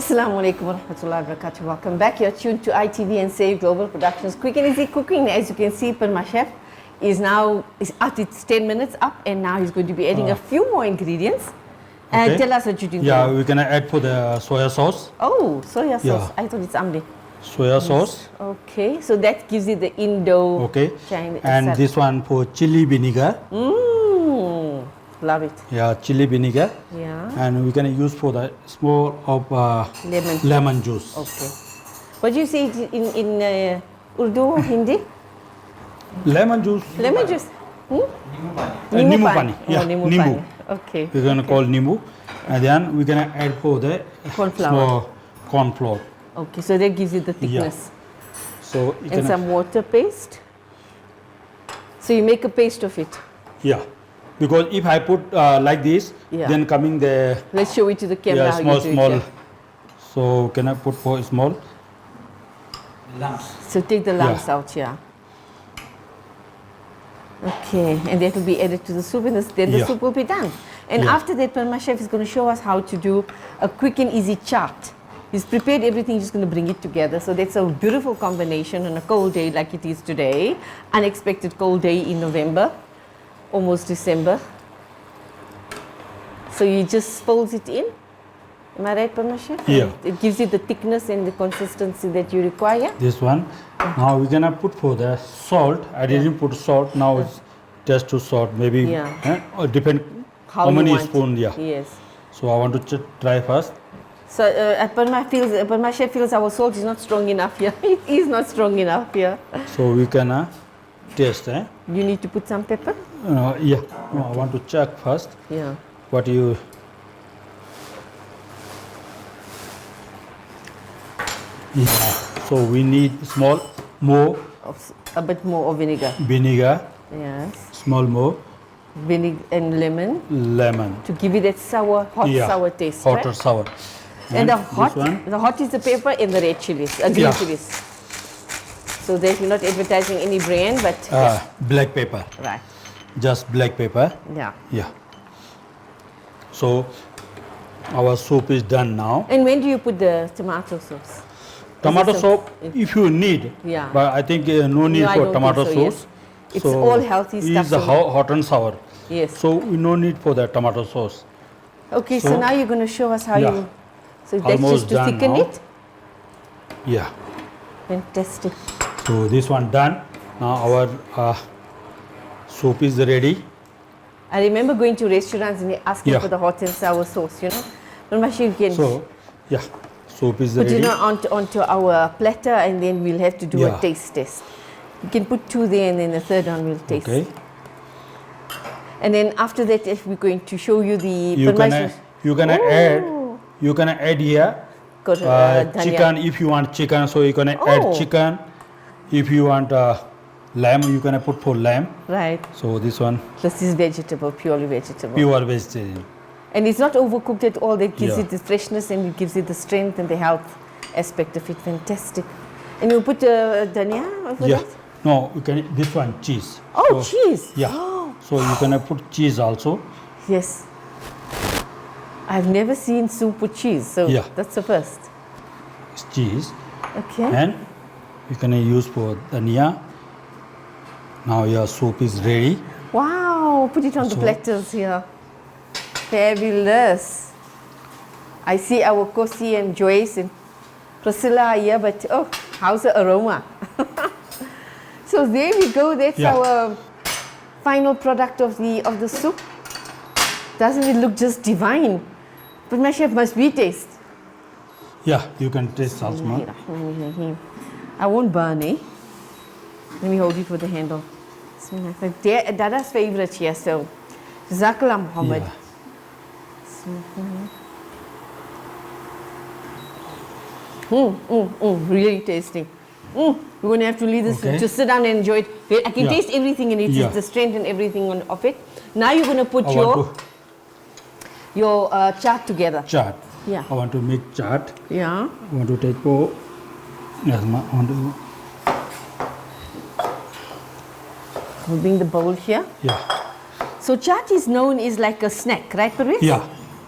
Assalamu alaikum wa rahmatullahi wa barakatuh. Welcome back. You're tuned to ITV and Save Global Productions. Quick and easy cooking. As you can see, my chef is at its 10 minutes up, and now he's going to be adding a few more ingredients. Okay. Tell us what you're doing. Yeah, we're gonna add for the soya sauce. Oh, soya sauce. Yeah. I thought it's amdi. Soya sauce. Okay, so that gives you the Indo. Okay. Chinese. And this one for chili vinegar. Mmm, love it. Yeah, chili vinegar. Yeah. And we're gonna use for the small of lemon juice. Okay. What do you say it in Urdu or Hindi? Lemon juice. Lemon juice. Nimbu pani. Yeah, nimbu. nimbu. Okay. We're gonna call nimbu, and then we're gonna add for the Corn flour. small corn flour. Okay, so that gives you the thickness. So you And some water paste. So you make a paste of it. Yeah, because if I put like this, Yeah. then coming the Let's show it to the camera. yeah how small you do it, small. yeah. So can I put for small? Lumps. So take the lumps out, yeah. Okay, and that will be added to the soup, and then the Yeah. soup will be done. And Yeah. after that, my chef is going to show us how to do a quick and easy chaat. He's prepared everything, he's just going to bring it together. So that's a beautiful combination on a cold day like it is today. Unexpected cold day in November, almost December. So you just fold it in. Am I right, Parma Chef? Yeah. It gives you the thickness and the consistency that you require. This one. Now we're gonna put for the salt. I didn't put salt. Now it's just to salt. Maybe Yeah. or depend how you many want. spoon. Yeah. Yes. So I want to try first. So Parma Chef feels our salt is not strong enough here. It is not strong enough here. So we can taste. You need to put some pepper? Yeah. No, I want to check first. Yeah. What you. Yeah. So we need more A bit more of vinegar. vinegar, Yes. small more Vinegar and lemon lemon. to give you that hot sour taste. Hot or Right? sour. And the this one. hot is the pepper and the red chilies, green Yeah. chilies. So that we're not advertising any brand, but Black pepper. right. Just black pepper. Yeah. Yeah. So our soup is done now. And when do you put the tomato sauce? Tomato Is it soup, if you need. Yeah. But I think no need No, I for don't tomato think so, yes. sauce. It's all healthy stuff, It's the so- hot and sour. Yes. So we no need for the tomato sauce. Okay, so So- now you're going to show us how Yeah. you. So that's Almost just to done thicken now. it. Yeah. Fantastic. So this one done. Now our soup is ready. I remember going to restaurants and asking Yeah. for the hot and sour sauce, you know. But Mashi, you can So yeah, soup is put ready. onto our platter, and then we'll have to do a Yeah. taste test. You can put two there, and then the third one we'll taste. Okay. And then after that, if we're going to show you the You gonna add. Oh. You gonna add here dhania. chicken if you want chicken. So you gonna Oh. add chicken. If you want lamb, you gonna put for lamb. Right. So this one This is vegetable, purely vegetable. pure vegetarian. And it's not overcooked at all. That gives Yeah. it the freshness, and it gives it the strength and the health aspect of it. Fantastic. And you put dhania over Yeah. that? No, you can this one cheese. Oh, So- cheese. Yeah. Oh, So you gonna put cheese also. yes. I've never seen soup with cheese, so Yeah. that's the first. It's cheese, Okay. and you gonna use for dhania. Now your soup is ready. Wow, put it on the So- platters here. Fabulous. I see our Kosi and Joyce and Priscilla are here, but oh, how's the aroma? So there we go. That's Yeah. our final product of the soup. Doesn't it look just divine? But my chef, must we taste? Yeah, you can taste also. ma'am. Bismillahirrahmanirrahim. I won't burn, eh? Let me hold it with the handle. Bismillah. Dada's favorite here, so Jazakallah Muhammad. Yeah. Really tasty. We're going to have to leave this Okay. to sit down and enjoy it. I can Yeah. taste everything in it, Yeah. the strength and everything of it. Now you're going to put I your want to chaat together. chaat. Yeah. I want to make chaat. Yeah. I want to take for. Yes, ma. I want to. We'll bring the bowl here. Yeah. So chaat is known as like a snack, right, Parvez? Yeah.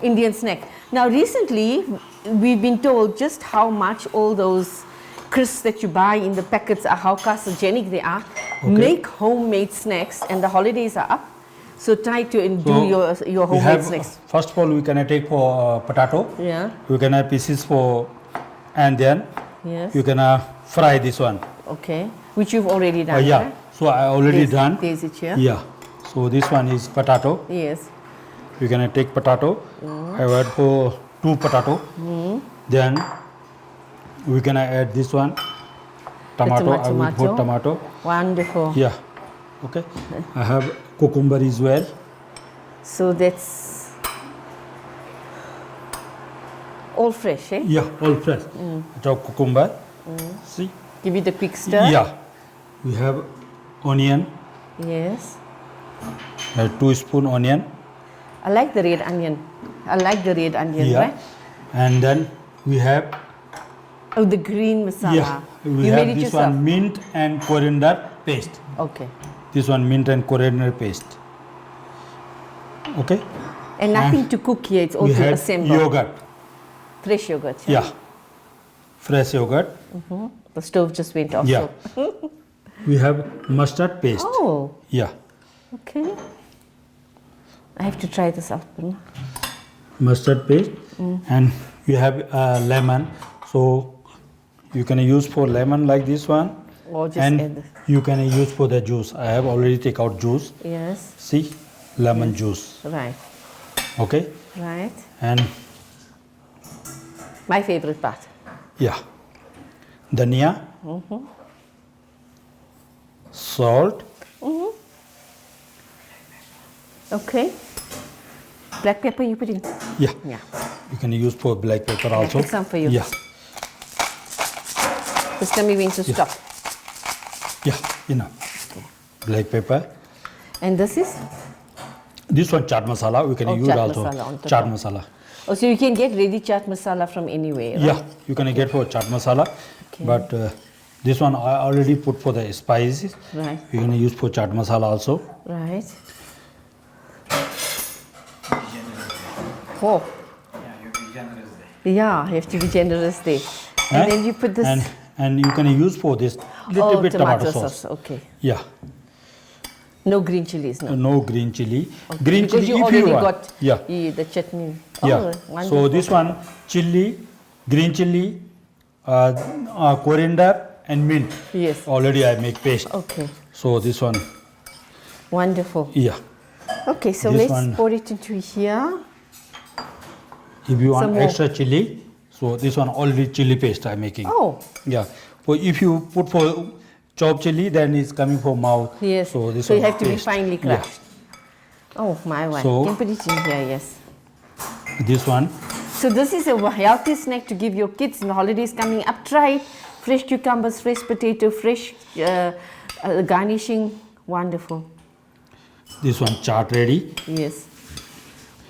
Indian snack. Now recently, we've been told just how much all those crisps that you buy in the packets are, how carcinogenic they are. Make homemade snacks, and the holidays are up. So try to do your homemade snacks. First of all, we can take for potato. Yeah. We can have pieces for, and then you can fry this one. Okay. Which you've already done. Yeah. Right? So I already done. There's it here. Yeah. So this one is potato. Yes. We can take potato. I add for 2 potato. Then we can add this one. Tomato. I will put tomato. Wonderful. Yeah. Okay. I have cucumber as well. So that's all fresh, eh? Yeah, all fresh. Chop cucumber. See? Give it a quick stir. Yeah. We have onion. Yes. 2 spoon onion. I like the red onion. Yeah. Right? And then we have the green masala. yeah. We You have made it this yourself? one mint and coriander paste. Okay. This one mint and coriander paste. Okay. And nothing to cook here. It's all We to have assemble. yogurt. Fresh yogurt. Yeah. Fresh yogurt. The stove just went off. Yeah. So. We have mustard paste. Oh. Yeah. Okay. I have to try this out. Purna. Mustard paste. And we have lemon. So you can use for lemon like this one. Or just And add. you can use for the juice. I have already take out juice. Yes. See, lemon juice. Right. Okay. Right. And My favorite part. yeah, dhania, salt. Okay. Black pepper you put in. Yeah, Yeah. you can use for black pepper also. put some for you. Yeah, Just tell me when to stop. yeah, enough. Black pepper. And this is? This one chaat masala. We can use chaat also. masala on top. Chaat masala. Oh, so you can get ready chaat masala from anywhere, right? Yeah, you can get for chaat masala. Okay. But this one I already put for the spices. Right. You can use for chaat masala also. Right. Oh, Yeah, you be generous there. yeah, you have to be generous there. And Eh? then you put this. And you can use for this little bit tomato sauce. Okay. Yeah. No green chilies, no. No green chili. Green Because chili you if already you want. got Yeah. the chutney. Yeah. Oh, So wonderful. this one chili, green chili, coriander and mint. Yes. Already I make paste. Okay. So this one, Wonderful. yeah. Okay, so This let's one- pour it into here. If you want Some more. extra chili, so this one already chili paste I'm making. Oh, Yeah. So if you put for chopped chili, then it's coming for mouth. yes. So this So you one have to be paste. finely Yeah. crushed. Oh, my one. So- You can put it in here, yes. This one. So this is a healthy snack to give your kids in the holidays coming up. Try it. Fresh cucumbers, fresh potato, fresh garnishing. Wonderful. This one chart ready. Yes.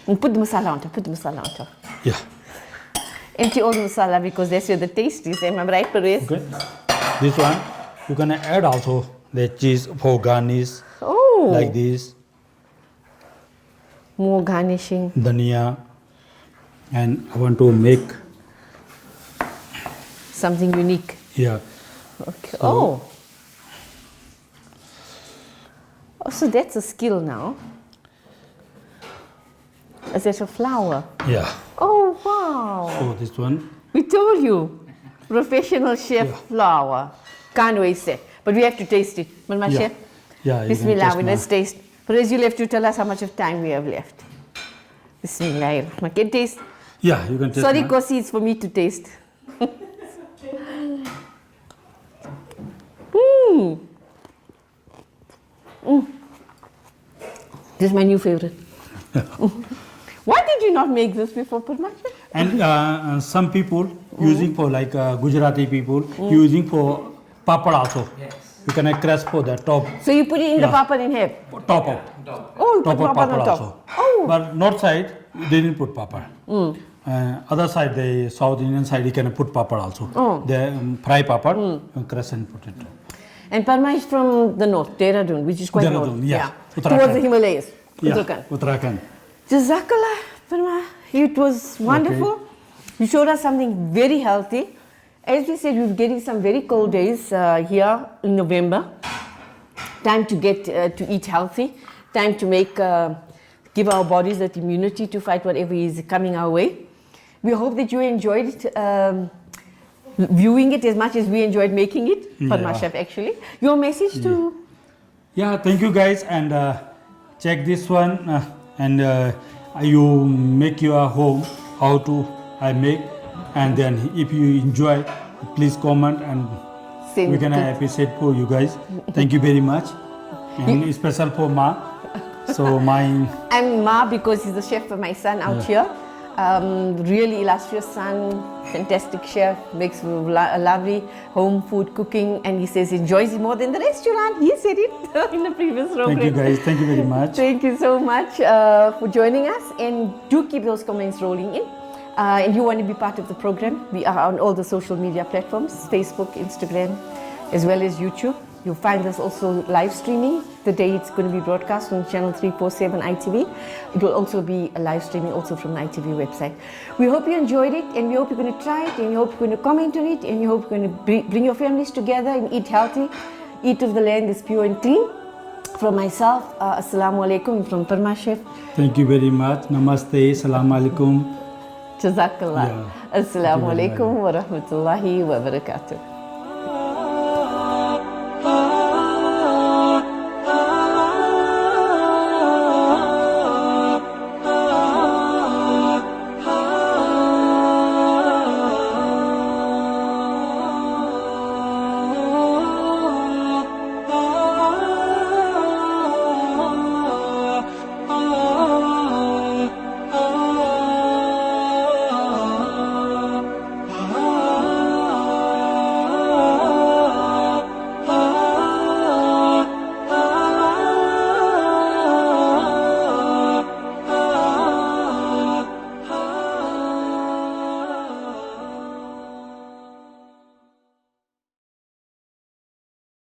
And put the masala on top. Put the masala on top. Yeah. Empty all the masala because that's where the taste is. Am I right, Perez? Okay. This one you can add also the cheese for garnish Oh, like this, more garnishing. dhania, and I want to make Something unique. yeah. Okay. Oh. Oh, so that's a skill now. Is that a flour? Yeah. Oh, wow. So this one. We told you. Professional chef flour. Can't waste it. But we have to taste it. But my Yeah. chef, Yeah. you can Bismillah, taste well, now. let's taste. Perez, you'll have to tell us how much of time we have left. Bismillah. Can taste. Yeah, you can taste. Sorry, now. Kosi, it's for me to taste. This is my new favorite. Why did you not make this before, Purma? And some people using for like Gujarati people using for papad also. Yes. You can crush for the top So you put it in the Yeah. papad and have? top of Oh, you put top of papad on papad top. also. Oh, But north side they didn't put papad. Other side, the South Indian side, you can put papad also. Oh. They fry papad, crush and put it. and Parma is from the north, Dehradun, which is quite Dehradun, north. yeah. Towards Uttarakhand. the Himalayas. Yeah, Uttarakhand. Uttarakhand. Jazakallah, Parma. It was wonderful. You showed us something very healthy. As we said, we're getting some very cold days here in November. Time to get to eat healthy. Time to give our bodies that immunity to fight whatever is coming our way. We hope that you enjoyed it, viewing it as much as we enjoyed making it. Padma Chef, actually. Your message to... Yeah, thank you guys, and check this one, and you make your home how to I make, and then if you enjoy, please comment, and Same we can appreciate for you guys. Thank you very much, and special for Ma. So I'm Ma because he's the chef for my son out here. Really illustrious son, fantastic chef, makes lovely home food cooking, and he says he enjoys it more than the restaurant. He said it in the previous program. Thank you guys, thank you very much. Thank you so much for joining us, and do keep those comments rolling in. And you want to be part of the program, we are on all the social media platforms, Facebook, Instagram, as well as YouTube. You'll find us also live streaming the day it's going to be broadcast on channel 347 ITV. It will also be a live streaming also from the ITV website. We hope you enjoyed it, and we hope you're going to try it, and we hope you're going to comment on it, and we hope you're going to bring your families together and eat healthy, eat of the land that's pure and clean. From myself, Assalamu alaikum, from Padma Chef. Thank you very much. Namaste, Assalamu alaikum. Jazakallah. Assalamu alaikum wa rahmatullahi wa barakatuh.